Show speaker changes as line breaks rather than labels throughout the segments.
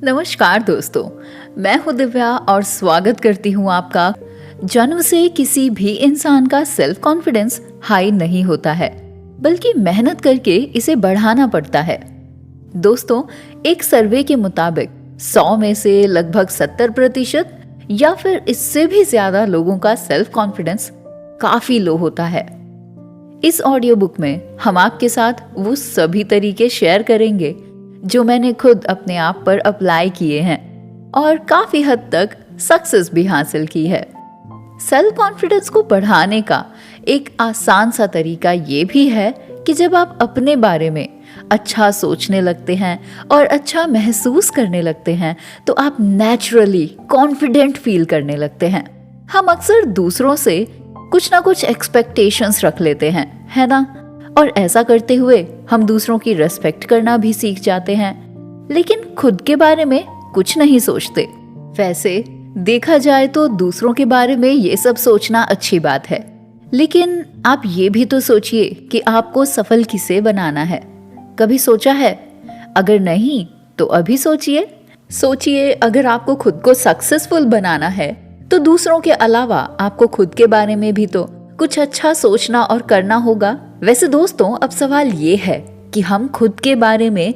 नमस्कार दोस्तों, मैं हूं दिव्या और स्वागत करती हूं आपका। जन्म से किसी भी इंसान का सेल्फ कॉन्फिडेंस हाई नहीं होता है, बल्कि मेहनत करके इसे बढ़ाना पड़ता है। दोस्तों, एक सर्वे के मुताबिक 100 में से लगभग 70% या फिर इससे भी ज्यादा लोगों का सेल्फ कॉन्फिडेंस काफी लो होता है। इस ऑडियो बुक में हम आपके साथ वो सभी तरीके शेयर करेंगे जो मैंने खुद अपने आप पर अप्लाई किए हैं और काफी हद तक सक्सेस भी हासिल की है। सेल्फ कॉन्फिडेंस को बढ़ाने का एक आसान सा तरीका ये भी है कि जब आप अपने बारे में अच्छा सोचने लगते हैं और अच्छा महसूस करने लगते हैं तो आप नेचुरली कॉन्फिडेंट फील करने लगते हैं। हम अक्सर दूसरों से कुछ ना कुछ एक्सपेक्टेशंस रख लेते हैं, है ना? और ऐसा करते हुए हम दूसरों की रेस्पेक्ट करना भी सीख जाते हैं, लेकिन खुद के बारे में कुछ नहीं सोचते। वैसे देखा जाए तो दूसरों के बारे में ये सब सोचना अच्छी बात है, लेकिन आप ये भी तो सोचिए कि आपको सफल किसे बनाना है। कभी सोचा है? अगर नहीं तो अभी सोचिए अगर आपको खुद को सक्सेसफुल बनाना है तो दूसरों के अलावा आपको खुद के बारे में भी तो कुछ अच्छा सोचना और करना होगा। वैसे दोस्तों, अब सवाल ये है कि हम खुद के बारे में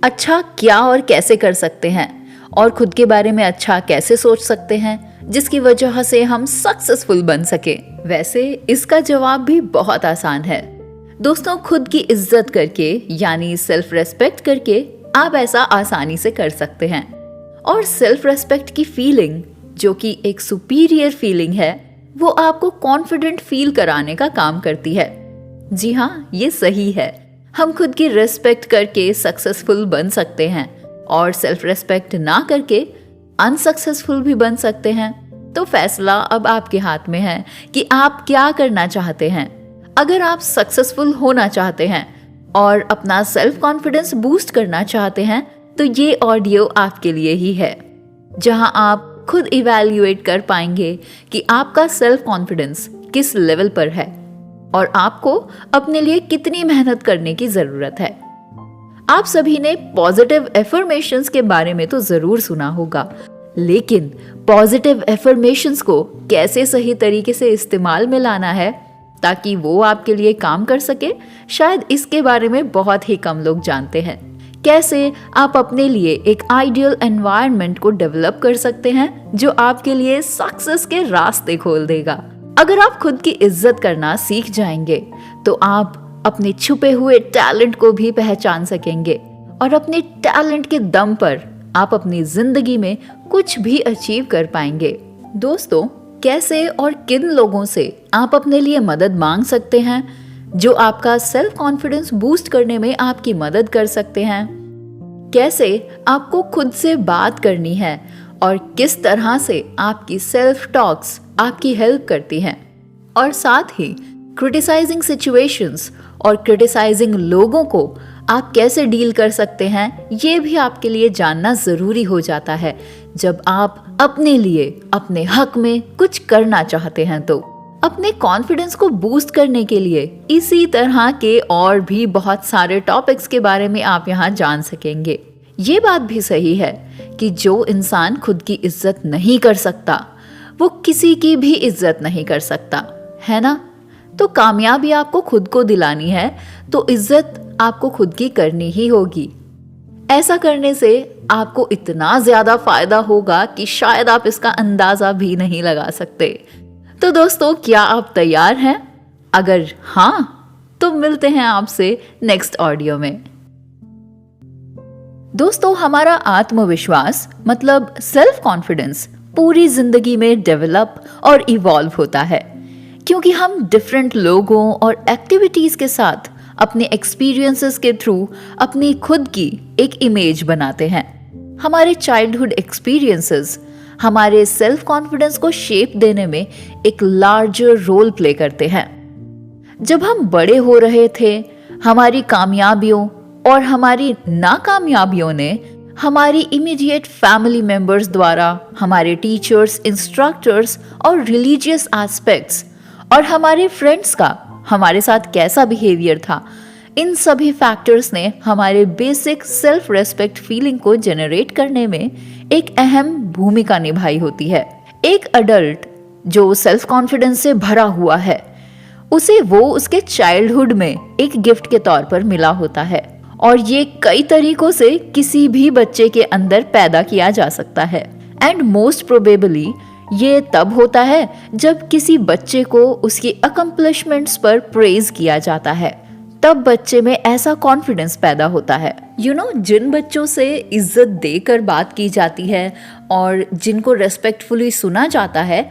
अच्छा क्या और कैसे कर सकते हैं और खुद के बारे में अच्छा कैसे सोच सकते हैं जिसकी वजह से हम सक्सेसफुल बन सके। वैसे इसका जवाब भी बहुत आसान है दोस्तों। खुद की इज्जत करके यानी सेल्फ रेस्पेक्ट करके आप ऐसा आसानी से कर सकते हैं। और सेल्फ रेस्पेक्ट की फीलिंग, जो कि एक सुपीरियर फीलिंग है, वो आपको कॉन्फिडेंट फील कराने का काम करती है। जी हाँ, ये सही है। हम खुद की रेस्पेक्ट करके सक्सेसफुल बन सकते हैं और सेल्फ रेस्पेक्ट ना करके अनसक्सेसफुल भी बन सकते हैं। तो फैसला अब आपके हाथ में है कि आप क्या करना चाहते हैं। अगर आप सक्सेसफुल होना चाहते हैं और अपना सेल्फ कॉन्फिडेंस बूस्ट करना चाहते हैं तो ये ऑडियो आपके लिए ही है, जहां आप खुद इवैल्यूएट कर पाएंगे कि आपका सेल्फ कॉन्फिडेंस किस लेवल पर है और आपको अपने लिए कितनी मेहनत करने की जरूरत है। आप सभी ने पॉजिटिव एफर्मेशंस के बारे में तो जरूर सुना होगा, लेकिन पॉजिटिव एफर्मेशंस को कैसे सही तरीके से इस्तेमाल में लाना है ताकि वो आपके लिए काम कर सके, शायद इसके बारे में बहुत ही कम लोग जानते हैं। कैसे आप अपने लिए एक आइडियल एनवायरनमेंट को डेवलप कर सकते हैं जो आपके लिए सक्सेस के रास्ते खोल देगा। अगर आप खुद की इज्जत करना सीख जाएंगे तो आप अपने छुपे हुए टैलेंट को भी पहचान सकेंगे और अपने टैलेंट के दम पर आप अपनी जिंदगी में कुछ भी अचीव कर पाएंगे। दोस्तों, कैसे और किन लोगों से आप अपने लिए मदद मांग सकते हैं जो आपका सेल्फ कॉन्फिडेंस बूस्ट करने में आपकी मदद कर सकते हैं? कैसे आपको खुद से बात करनी है और किस तरह से आपकी सेल्फ टॉक्स आपकी हेल्प करती हैं? और साथ ही क्रिटिसाइजिंग सिचुएशंस और क्रिटिसाइजिंग लोगों को आप कैसे डील कर सकते हैं, ये भी आपके लिए जानना जरूरी हो जाता है जब आप अपने लिए अपने हक में कुछ करना चाहते हैं। तो अपने कॉन्फिडेंस को बूस्ट करने के लिए इसी तरह के और भी बहुत सारे टॉपिक्स के बारे में आप यहाँ जान सकेंगे। ये बात भी सही है कि जो इंसान खुद की इज्जत नहीं कर सकता वो किसी की भी इज्जत नहीं कर सकता, है ना? तो कामयाबी आपको खुद को दिलानी है तो इज्जत आपको खुद की करनी ही होगी। ऐसा करने से आपको इतना ज्यादा फायदा होगा कि शायद आप इसका अंदाजा भी नहीं लगा सकते। तो दोस्तों, क्या आप तैयार हैं? अगर हाँ तो मिलते हैं आपसे नेक्स्ट ऑडियो में। दोस्तों, हमारा आत्मविश्वास मतलब सेल्फ कॉन्फिडेंस पूरी जिंदगी में डेवलप और इवॉल्व होता है, क्योंकि हम डिफरेंट लोगों और एक्टिविटीज के साथ अपने एक्सपीरियंसेस के थ्रू अपनी खुद की एक इमेज बनाते हैं। हमारे चाइल्डहुड एक्सपीरियंसेस हमारे सेल्फ कॉन्फिडेंस को शेप देने में एक लार्जर रोल प्ले करते हैं। जब हम बड़े हो रहे थे, हमारी कामयाबियों और हमारी नाकामयाबियों ने हमारी इमीडिएट फैमिली मेंबर्स द्वारा, हमारे टीचर्स, इंस्ट्रक्टर्स और रिलीजियस एस्पेक्ट्स और हमारे फ्रेंड्स का हमारे साथ कैसा बिहेवियर था, इन सभी फैक्टर्स ने हमारे बेसिक सेल्फ रेस्पेक्ट फीलिंग को जनरेट करने में एक अहम भूमिका निभाई होती है। एक अडल्ट जो सेल्फ कॉन्फिडेंस से भरा हुआ है, उसे वो उसके चाइल्डहुड में एक गिफ्ट के तौर पर मिला होता है और ये कई तरीकों से किसी भी बच्चे के अंदर पैदा किया जा सकता है। एंड मोस्ट प्रोबेबली ये तब होता है जब किसी बच्चे को उसकी अकम्प्लिशमेंट्स पर प्रेज किया जाता है, तब बच्चे में ऐसा कॉन्फिडेंस पैदा होता है। जिन बच्चों से इज्जत देकर बात की जाती है और जिनको रेस्पेक्टफुली सुना जाता है,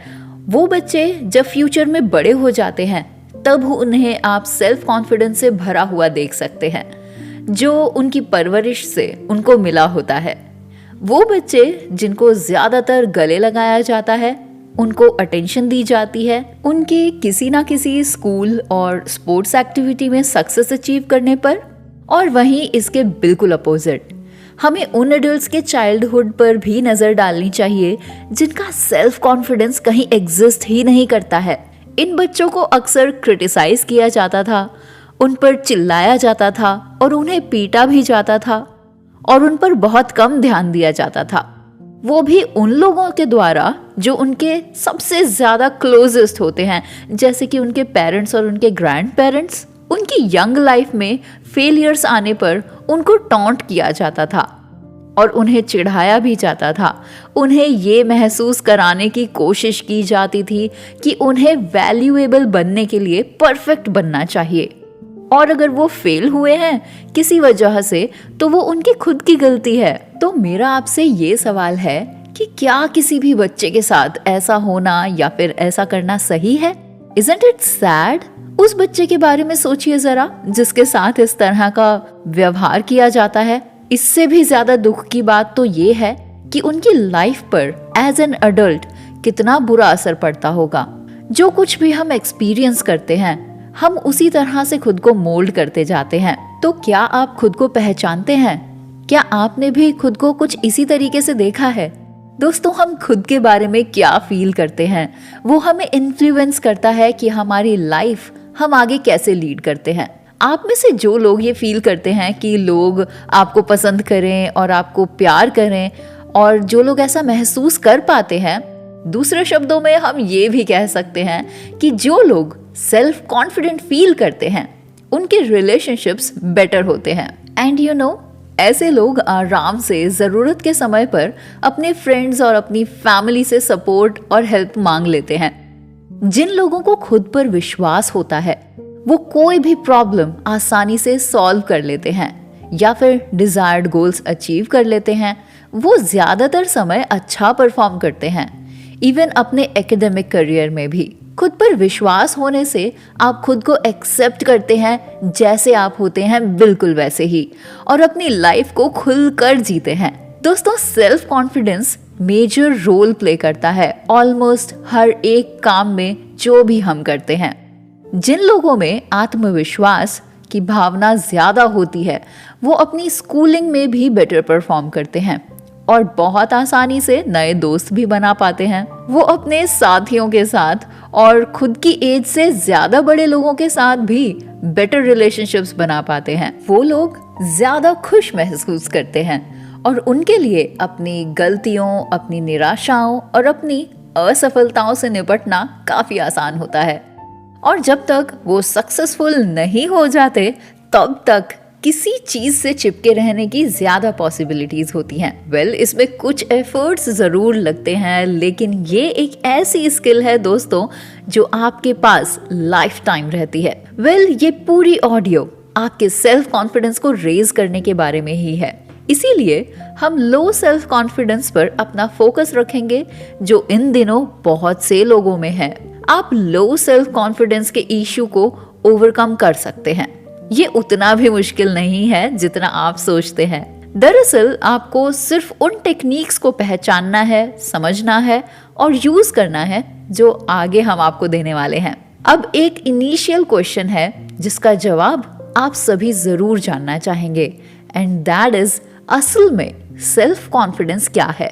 वो बच्चे जब फ्यूचर में बड़े हो जाते हैं तब उन्हें आप सेल्फ कॉन्फिडेंस से भरा हुआ देख सकते हैं, जो उनकी परवरिश से उनको मिला होता है। वो बच्चे जिनको ज्यादातर गले लगाया जाता है, उनको अटेंशन दी जाती है, उनके किसी ना किसी स्कूल और स्पोर्ट्स एक्टिविटी में सक्सेस अचीव करने पर, और वहीं इसके बिल्कुल अपोजिट हमें उन एडल्ट्स के चाइल्डहुड पर भी नजर डालनी चाहिए जिनका सेल्फ कॉन्फिडेंस कहीं एग्जिस्ट ही नहीं करता है। इन बच्चों को अक्सर क्रिटिसाइज किया जाता था, उन पर चिल्लाया जाता था और उन्हें पीटा भी जाता था और उन पर बहुत कम ध्यान दिया जाता था, वो भी उन लोगों के द्वारा जो उनके सबसे ज्यादा क्लोजेस्ट होते हैं, जैसे कि उनके पेरेंट्स और उनके ग्रैंड पेरेंट्स। उनकी यंग लाइफ में फेलियर्स आने पर उनको टॉन्ट किया जाता था और उन्हें चिढ़ाया भी जाता था। उन्हें ये महसूस कराने की कोशिश की जाती थी कि उन्हें वैल्यूएबल बनने के लिए परफेक्ट बनना चाहिए, और अगर वो फेल हुए हैं किसी वजह से तो वो उनकी खुद की गलती है। तो मेरा आपसे ये सवाल है कि क्या किसी भी बच्चे के साथ ऐसा होना या फिर ऐसा करना सही है? Isn't it sad? उस बच्चे के बारे में सोचिए जरा जिसके साथ इस तरह का व्यवहार किया जाता है। इससे भी ज्यादा दुख की बात तो ये है कि उनकी लाइफ पर एज एन अडल्ट कितना बुरा असर पड़ता होगा। जो कुछ भी हम एक्सपीरियंस करते हैं, हम उसी तरह से खुद को मोल्ड करते जाते हैं। तो क्या आप खुद को पहचानते हैं? क्या आपने भी खुद को कुछ इसी तरीके से देखा है? दोस्तों, हम खुद के बारे में क्या फील करते हैं वो हमें इन्फ्लुएंस करता है कि हमारी लाइफ हम आगे कैसे लीड करते हैं। आप में से जो लोग ये फील करते हैं कि लोग आपको पसंद करें और आपको प्यार करें, और जो लोग ऐसा महसूस कर पाते हैं, दूसरे शब्दों में हम ये भी कह सकते हैं कि जो लोग सेल्फ कॉन्फिडेंट फील करते हैं उनके रिलेशनशिप्स बेटर होते हैं। एंड ऐसे लोग आराम से जरूरत के समय पर अपने फ्रेंड्स और अपनी फैमिली से सपोर्ट और हेल्प मांग लेते हैं। जिन लोगों को खुद पर विश्वास होता है वो कोई भी प्रॉब्लम आसानी से सॉल्व कर लेते हैं या फिर डिजायर्ड गोल्स अचीव कर लेते हैं। वो ज्यादातर समय अच्छा परफॉर्म करते हैं। इवन अपने एकेडमिक करियर में भी खुद पर विश्वास होने से आप खुद को एक्सेप्ट करते हैं जैसे आप होते हैं, बिल्कुल वैसे ही, और अपनी लाइफ को खुलकर जीते हैं। दोस्तों, self confidence major role play करता है ऑलमोस्ट हर एक काम में जो भी हम करते हैं। जिन लोगों में आत्मविश्वास की भावना ज्यादा होती है वो अपनी स्कूलिंग में भी बेटर परफॉर्म करते हैं और बहुत आसानी से नए दोस्त भी बना पाते हैं। वो अपने साथियों के साथ और खुद की एज से ज्यादा बड़े लोगों के साथ भी बेटर रिलेशनशिप्स बना पाते हैं। वो लोग ज्यादा खुश महसूस करते हैं और उनके लिए अपनी गलतियों, अपनी निराशाओं और अपनी असफलताओं से निपटना काफी आसान होता है। और जब तक वो सक्सेसफुल नहीं हो जाते तब तक किसी चीज से चिपके रहने की ज्यादा पॉसिबिलिटीज होती हैं। इसमें कुछ एफर्ट्स जरूर लगते हैं, लेकिन ये एक ऐसी स्किल है दोस्तों जो आपके पास लाइफ टाइम रहती है। ये पूरी ऑडियो आपके सेल्फ कॉन्फिडेंस को रेज करने के बारे में ही है। इसीलिए हम लो सेल्फ कॉन्फिडेंस पर अपना फोकस रखेंगे, जो इन दिनों बहुत से लोगों में है। आप लो सेल्फ कॉन्फिडेंस के इश्यू को ओवरकम कर सकते हैं। ये उतना भी मुश्किल नहीं है जितना आप सोचते हैं। दरअसल आपको सिर्फ उन टेक्निक्स को पहचानना है, समझना है और यूज करना है जो आगे हम आपको देने वाले हैं। अब एक इनिशियल क्वेश्चन है जिसका जवाब आप सभी जरूर जानना चाहेंगे, एंड दैट इज असल में सेल्फ कॉन्फिडेंस क्या है?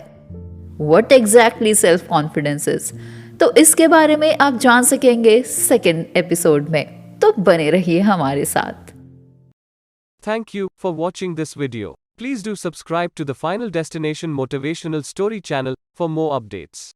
What exactly self confidence is? तो इसके बारे में आप जान सकेंगे सेकेंड एपिसोड में। तो बने रहिए हमारे साथ।
Thank you for watching this video. Please do subscribe to the Final Destination Motivational Story channel for more updates.